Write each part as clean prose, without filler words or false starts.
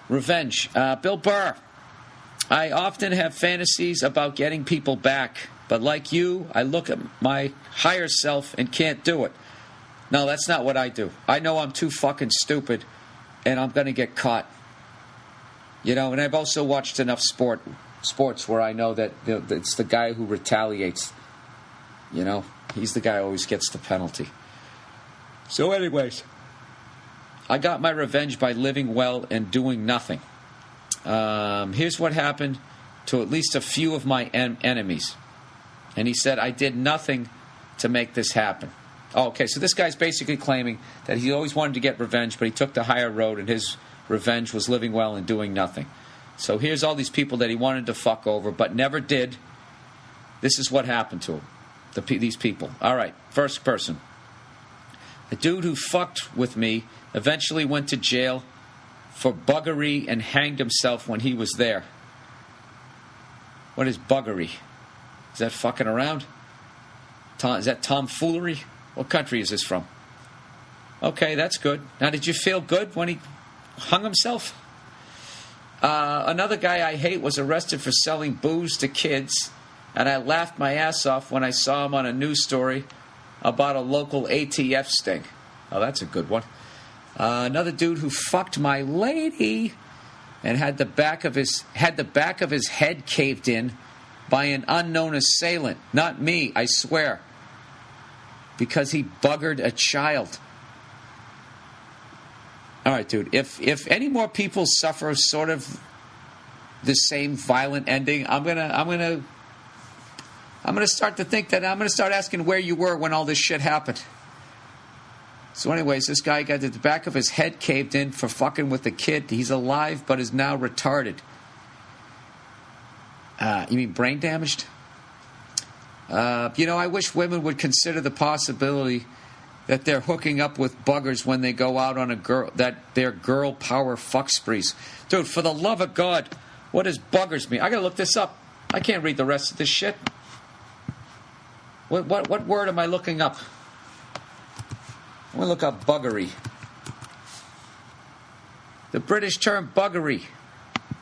Revenge. Bill Burr. I often have fantasies about getting people back, but like you, I look at my higher self and can't do it. No, that's not what I do. I know I'm too fucking stupid, and I'm going to get caught. You know, and I've also watched enough sports where I know that it's the guy who retaliates. You know, he's the guy who always gets the penalty. So anyways, I got my revenge by living well and doing nothing. Here's what happened to at least a few of my enemies. And he said, I did nothing to make this happen. Oh, okay, so this guy's basically claiming that he always wanted to get revenge, but he took the higher road, and his revenge was living well and doing nothing. So here's all these people that he wanted to fuck over, but never did. This is what happened to him. These people. All right, first person. A dude who fucked with me eventually went to jail for buggery and hanged himself when he was there. What is buggery? Is that fucking around? Is that tomfoolery? What country is this from? Okay, that's good. Now, did you feel good when he hung himself? Another guy I hate was arrested for selling booze to kids, and I laughed my ass off when I saw him on a news story about a local ATF sting. Oh, that's a good one. Another dude who fucked my lady and had the back of his head caved in by an unknown assailant. Not me, I swear. Because he buggered a child. All right, dude. If any more people suffer sort of the same violent ending, I'm gonna start to think that I'm gonna start asking where you were when all this shit happened. So, anyways, this guy got the back of his head caved in for fucking with a kid. He's alive, but is now retarded. You mean brain damaged? I wish women would consider the possibility that they're hooking up with buggers when they go out on their girl power fuck sprees. Dude, for the love of God, what does buggers mean? I gotta look this up. I can't read the rest of this shit. What word am I looking up? I'm gonna look up buggery. The British term buggery.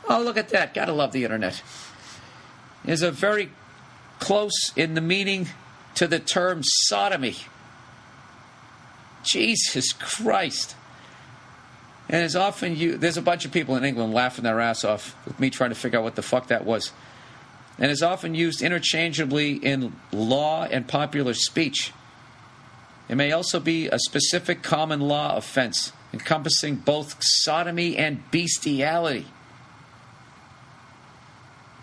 Oh, look at that. Gotta love the internet. Is a very close in the meaning to the term sodomy. Jesus Christ. And is often there's a bunch of people in England laughing their ass off with me trying to figure out what the fuck that was. And is often used interchangeably in law and popular speech. It may also be a specific common law offense encompassing both sodomy and bestiality.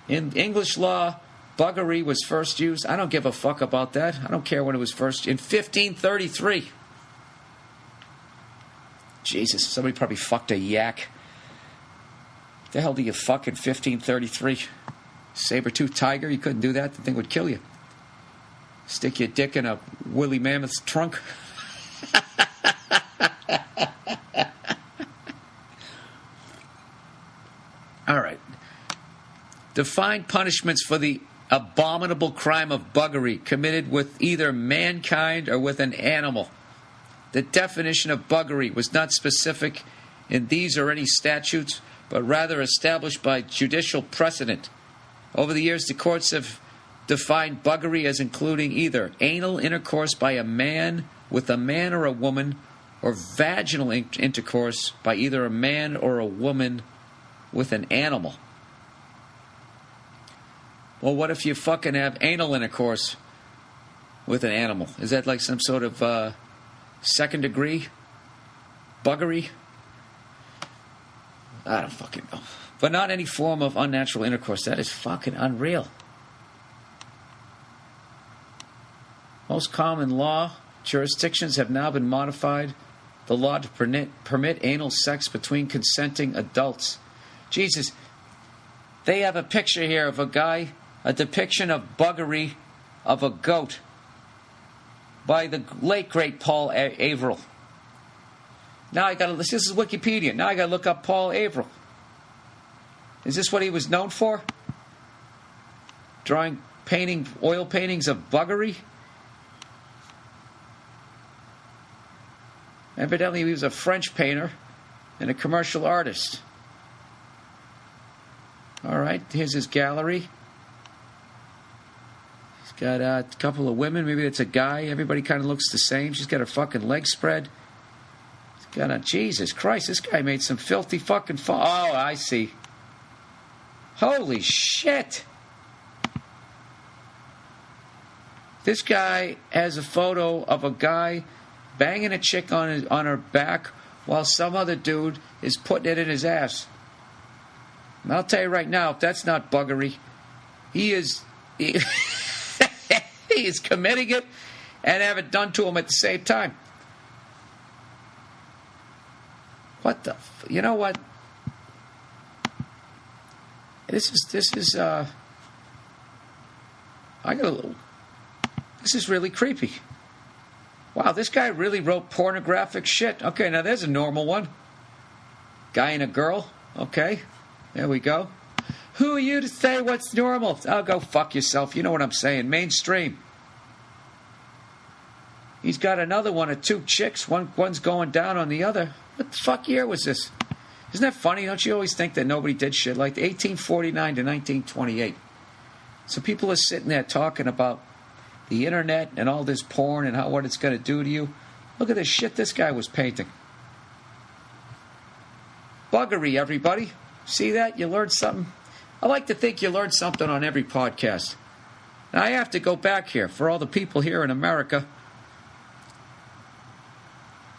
In English law, buggery was first used. I don't give a fuck about that. I don't care when it was first. In 1533. Jesus, somebody probably fucked a yak. The hell do you fuck in 1533? Saber-toothed tiger? You couldn't do that. The thing would kill you. Stick your dick in a woolly mammoth's trunk. All right. Define punishments for the abominable crime of buggery committed with either mankind or with an animal. The definition of buggery was not specific in these or any statutes, but rather established by judicial precedent. Over the years, the courts have defined buggery as including either anal intercourse by a man with a man or a woman, or vaginal intercourse by either a man or a woman with an animal. Well, what if you fucking have anal intercourse with an animal? Is that like some sort of second degree buggery? I don't fucking know. But not any form of unnatural intercourse. That is fucking unreal. Most common law jurisdictions have now been modified the law to permit anal sex between consenting adults. Jesus, they have a picture here of a guy, a depiction of buggery of a goat by the late great Paul Averill. Now this is Wikipedia. Now I gotta look up Paul Averill. Is this what he was known for? Painting oil paintings of buggery? Evidently he was a French painter and a commercial artist. All right, here's his gallery. He's got a couple of women. Maybe it's a guy. Everybody kind of looks the same. She's got her fucking legs spread. He's got a... Jesus Christ, this guy made some filthy fucking... Oh, I see. Holy shit. This guy has a photo of a guy banging a chick on her back while some other dude is putting it in his ass. And I'll tell you right now, if that's not buggery, he is committing it and have it done to him at the same time. What the... You know what? This is This is really creepy. Wow, this guy really wrote pornographic shit. Okay, now there's a normal one. Guy and a girl. Okay, there we go. Who are you to say what's normal? Oh, go fuck yourself. You know what I'm saying. Mainstream. He's got another one of two chicks. One's going down on the other. What the fuck year was this? Isn't that funny? Don't you always think that nobody did shit like 1849 to 1928? So people are sitting there talking about the internet and all this porn and what it's going to do to you. Look at this shit this guy was painting. Buggery, everybody. See that? You learned something? I like to think you learned something on every podcast. Now, I have to go back here for all the people here in America.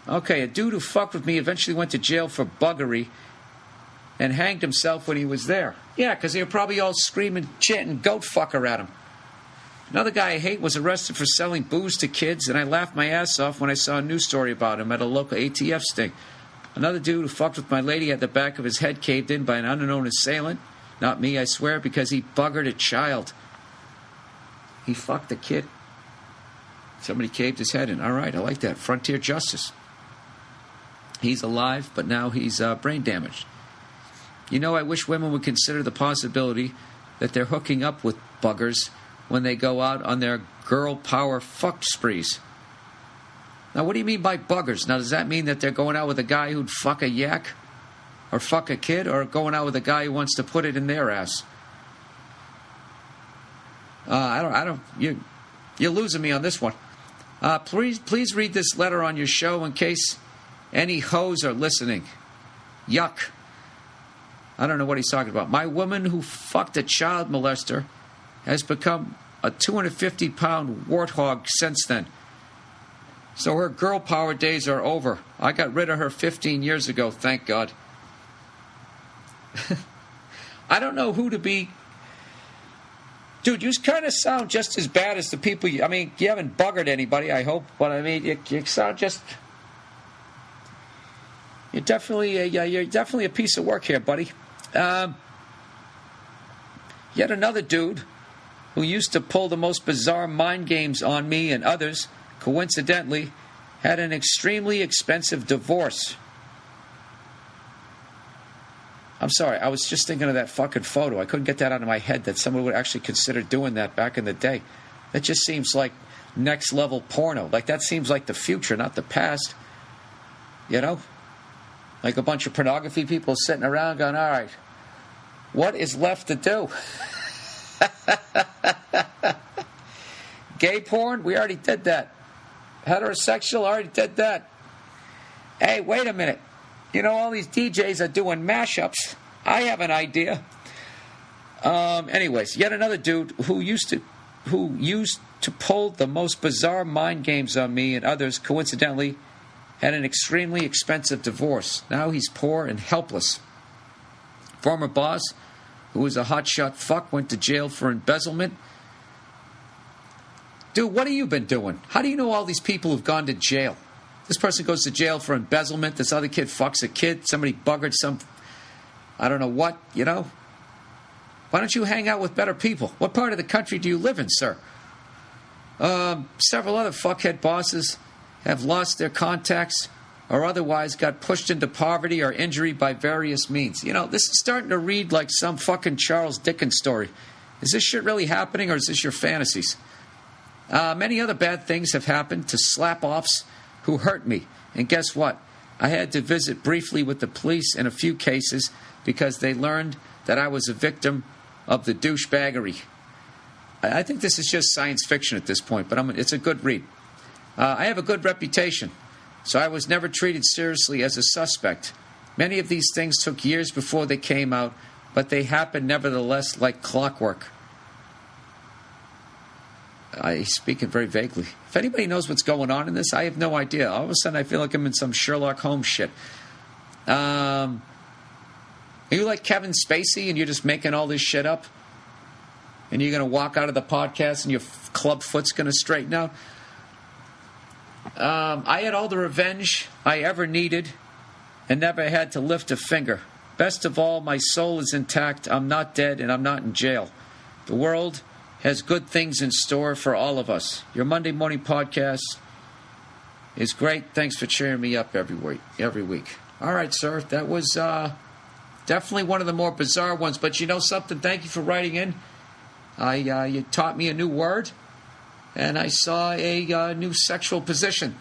Okay, a dude who fucked with me eventually went to jail for buggery and hanged himself when he was there. Yeah, because they were probably all screaming, chanting, goat fucker at him. Another guy I hate was arrested for selling booze to kids, and I laughed my ass off when I saw a news story about him at a local ATF sting. Another dude who fucked with my lady had the back of his head caved in by an unknown assailant. Not me, I swear, because he buggered a child. He fucked a kid. Somebody caved his head in. All right, I like that. Frontier justice. He's alive, but now he's brain damaged. You know, I wish women would consider the possibility that they're hooking up with buggers when they go out on their girl power fuck sprees. Now, what do you mean by buggers? Now, does that mean that they're going out with a guy who'd fuck a yak? Or fuck a kid? Or going out with a guy who wants to put it in their ass? You're losing me on this one. Please read this letter on your show in case any hoes are listening. Yuck. I don't know what he's talking about. My woman who fucked a child molester has become a 250-pound warthog since then. So her girl power days are over. I got rid of her 15 years ago, thank God. I don't know who to be. Dude, you kind of sound just as bad as the people you haven't buggered anybody, I hope. But, you sound just... You're definitely a piece of work here, buddy. Yet another dude who used to pull the most bizarre mind games on me and others, coincidentally, had an extremely expensive divorce. I'm sorry, I was just thinking of that fucking photo. I couldn't get that out of my head that someone would actually consider doing that back in the day. That just seems like next level porno. Like, that seems like the future, not the past. You know? Like a bunch of pornography people sitting around going, all right, what is left to do? Gay porn? We already did that. Heterosexual? Already did that. Hey, wait a minute. You know, all these DJs are doing mashups. I have an idea. Anyways, yet another dude who used to pull the most bizarre mind games on me and others, coincidentally, had an extremely expensive divorce. Now he's poor and helpless. Former boss, who was a hotshot fuck, went to jail for embezzlement. Dude, what have you been doing? How do you know all these people who've gone to jail? This person goes to jail for embezzlement. This other kid fucks a kid. Somebody buggered some... I don't know what, you know? Why don't you hang out with better people? What part of the country do you live in, sir? Several other fuckhead bosses have lost their contacts or otherwise got pushed into poverty or injury by various means. You know, this is starting to read like some fucking Charles Dickens story. Is this shit really happening, or is this your fantasies? Many other bad things have happened to slap-offs who hurt me. And guess what? I had to visit briefly with the police in a few cases because they learned that I was a victim of the douchebaggery. I think this is just science fiction at this point, but it's a good read. I have a good reputation, so I was never treated seriously as a suspect. Many of these things took years before they came out, but they happened nevertheless like clockwork. He's speaking very vaguely. If anybody knows what's going on in this, I have no idea. All of a sudden, I feel like I'm in some Sherlock Holmes shit. Are you like Kevin Spacey and you're just making all this shit up? And you're going to walk out of the podcast and your club foot's going to straighten out? I had all the revenge I ever needed and never had to lift a finger. Best of all, my soul is intact. I'm not dead and I'm not in jail. The world has good things in store for all of us. Your Monday morning podcast is great. Thanks for cheering me up every week. All right, sir. That was definitely one of the more bizarre ones. But you know something? Thank you for writing in. You taught me a new word, and I saw a new sexual position.